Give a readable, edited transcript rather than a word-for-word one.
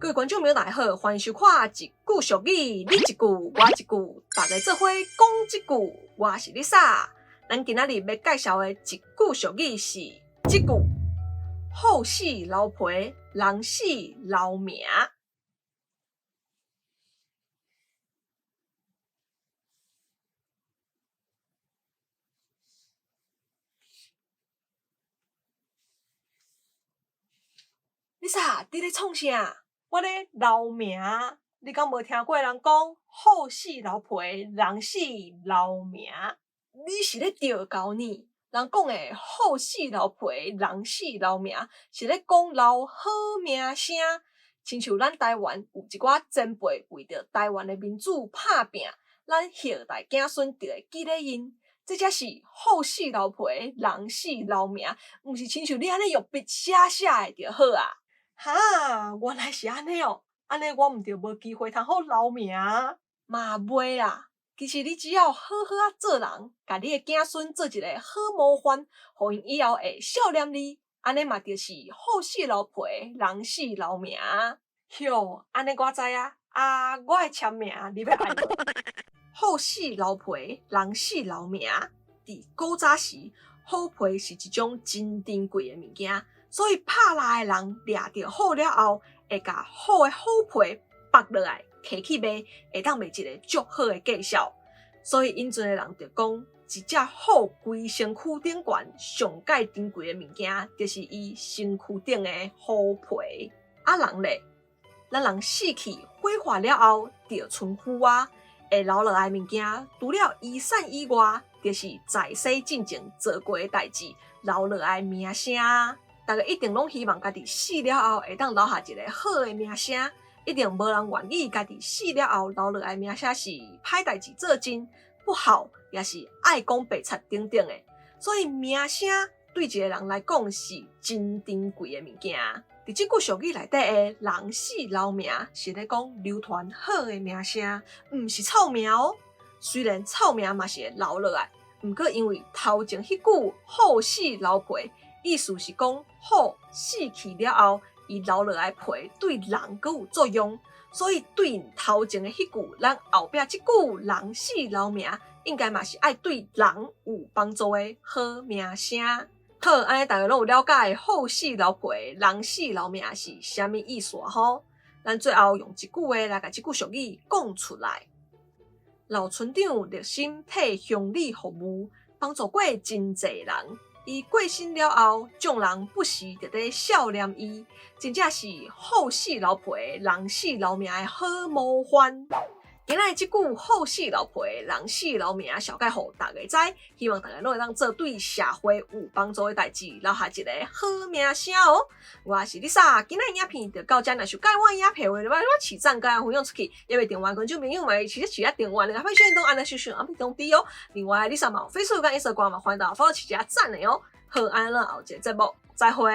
各位观众朋友大家好，欢迎收看一句俗语，你一句我一句，大家做伙讲一句。我是 Lisa， 咱今仔日要介绍的一句俗语是这句：好死老皮，人死老命。Lisa，你咧创啥？我咧留名，你敢无听过人讲好死老皮，人死老命？你是咧调教呢？人讲的好死老皮，人死老命，是咧讲留好名声。亲像咱台湾有一寡前辈为着台湾的民主拍拼，咱后代子孙就会记咧因。这才是好死老皮，人死老命，毋是亲像你安尼用笔写的就好啊。哈，原来是安尼哦，安尼我毋就无机会通好留名嘛袂啦。其实你只要好好啊做人，甲你的子孙做一个好模范，互因以后会孝念你，安尼嘛就是好死老皮，人死老命。哟，安尼我知啊，我会签名，你要爱无？好死老皮，人死老命。伫古早时，好皮是一种真珍贵的物件。所以拍蜡的人掠着好了后，会甲好的好皮剥落来，摕去卖，会当卖一个足好的价销。所以因阵的人就讲，一只好规身躯顶悬上界珍贵的物件，就是伊身躯顶的好皮。啊人咧，咱人死去火化了后，就剩腐啊，会留落来物件，除了遗产以外，就是在世进前做过的代志，留落来名声。大家一定拢希望家己死了后会当留下一个好的名声，一定无人愿意家己死了后留落来名声是歹代志做真不好，也是爱讲白贼等等的。所以名声对一个人来讲是真珍贵的物件。伫这句俗语内底的“人死老命”是咧讲流传好的名声，毋是臭名哦。虽然臭名嘛是会留落来，毋过因为头前迄句“好死老皮”。意思是讲，好死去了后，伊留落来皮对人阁有作用，所以对因头前的迄句，咱后壁即句人死老命，应该嘛是爱对人有帮助的好名声。好，安尼大家拢有了解好死老皮，人死老命是啥物意思吼？咱最后用一句话来甲即句俗语讲出来：老村长热心替乡里服务，帮助过真侪人。伊过身了后，众人不时就在孝念伊，真正是好死老皮，人死老命的好模范。今仔即句好死老皮，人死老命小解互大家知，希望大家拢会当做对社会有帮助的代志，留下一个好名声哦。我是 Lisa， 今仔影片就到这，若想介我影片话，我试赞甲分享出去，也未订阅观众朋友们，其实订阅，分享动按下小小阿咪通知哦。另外 Lisa 嘛有 Facebook 甲 Instagram 嘛，欢迎大家 follow 起加赞的哦。好，安啦，后一个节目再会。